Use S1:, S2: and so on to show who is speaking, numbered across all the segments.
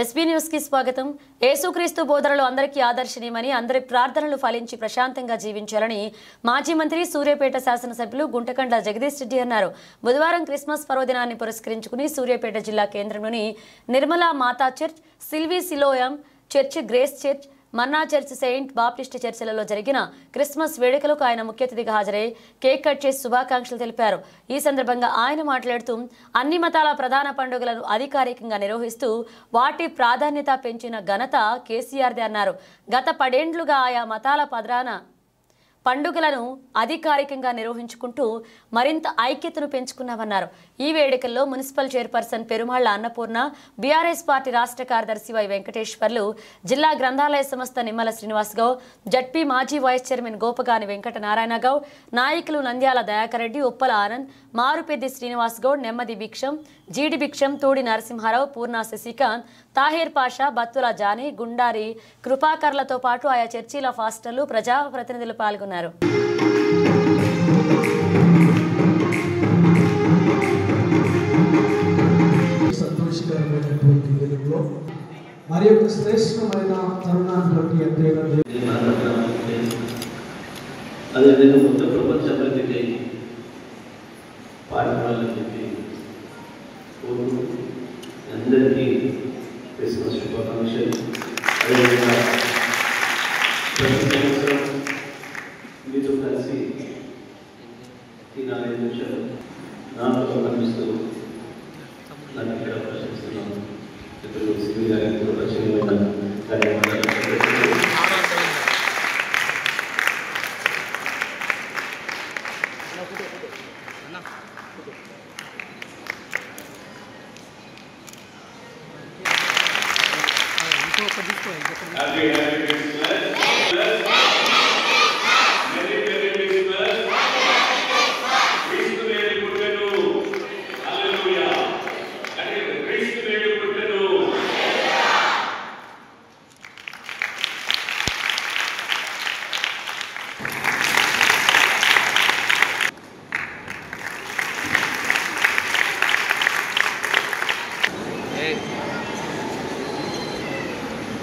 S1: SB news కి స్వాగతం. యేసుక్రీస్తు బోధనలు అందరికీ ఆదర్శనీయమని, అందరి ప్రార్థనలు ఫలించి ప్రశాంతంగా జీవించాలని మాజీ మంత్రి సూర్యాపేట శాసనసభ్యులు గుంటకండ్ల జగదీష్ రెడ్డి అన్నారు. బుధవారం క్రిస్మస్ పర్వదినాన్ని పురస్కరించుకుని సూర్యాపేట జిల్లా కేంద్రంలోని Nirmala Mata church, Silvy Siloam church, grace church, manna church, saint baptist చర్చిలలో జరిగిన క్రిస్మస్ వేడుకలకు ఆయన ముఖ్య అతిథిగా హాజరై కేక్ కట్ చేసి శుభాకాంక్షలు తెలిపారు. ఈ సందర్భంగా ఆయన మాట్లాడుతూ అన్ని మతాల ప్రధాన పండుగలను అధికారికంగా నిర్వహిస్తూ వాటి ప్రాధాన్యత పెంచిన ఘనత కేసీఆర్దే అన్నారు. గత 10 ఏళ్లుగా ఆయా మతాల ప్రధాన పండుగలను అధికారికంగా నిర్వహించుకుంటూ మరింత ఐక్యతను పెంచుకున్నామన్నారు. ఈ వేడుకల్లో municipal chairperson Perumalla Annapurna, BRS party రాష్ట్ర కార్యదర్శి వై వెంకటేశ్వర్లు, జిల్లా గ్రంథాలయ సంస్థ నిమ్మల శ్రీనివాస్ గౌడ్, జడ్పీ మాజీ వైస్ చైర్మన్ గోపగాని వెంకట నారాయణ గౌడ్, నాయకులు నంద్యాల దయాకర్ రెడ్డి, ఉప్పల ఆనంద్, మారుపెద్ది శ్రీనివాస్ గౌడ్, నెమ్మది భిక్షం, జీడి భిక్షం, తూడి నరసింహారావు, పూర్ణ శశికాంత్, తాహేర్ పాషా, బత్తుల జానీ, గుండారి కృపాకర్లతో పాటు ఆయా చర్చిల ఫాస్టర్లు, ప్రజాప్రతినిధులు పాల్గొన్నారు.
S2: సంతోషకరమైనటువంటి వెలుగులో మరి యొక్క శ్రేష్టమైన తరుణాన్ని బట్టి ఎంతైనా
S3: అదేవిధంగా మొత్తం ప్రపంచానికి పాఠశాలని చెప్పి అందరికీ క్రిస్మస్ శుభాకాంక్షలు. అదేవిధంగా ప్రతి సంవత్సరం మీతో కలిసి ఈ 4 నిమిషాలు నాతో కనిపిస్తూ నాకు ఇక్కడ ప్రశంస్తున్నాను. ఇప్పుడు సివి గారికి కూడా ప్రత్యేకమైన ధన్యవాదాలు.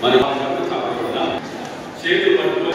S3: మరి చేతులు పట్టుకో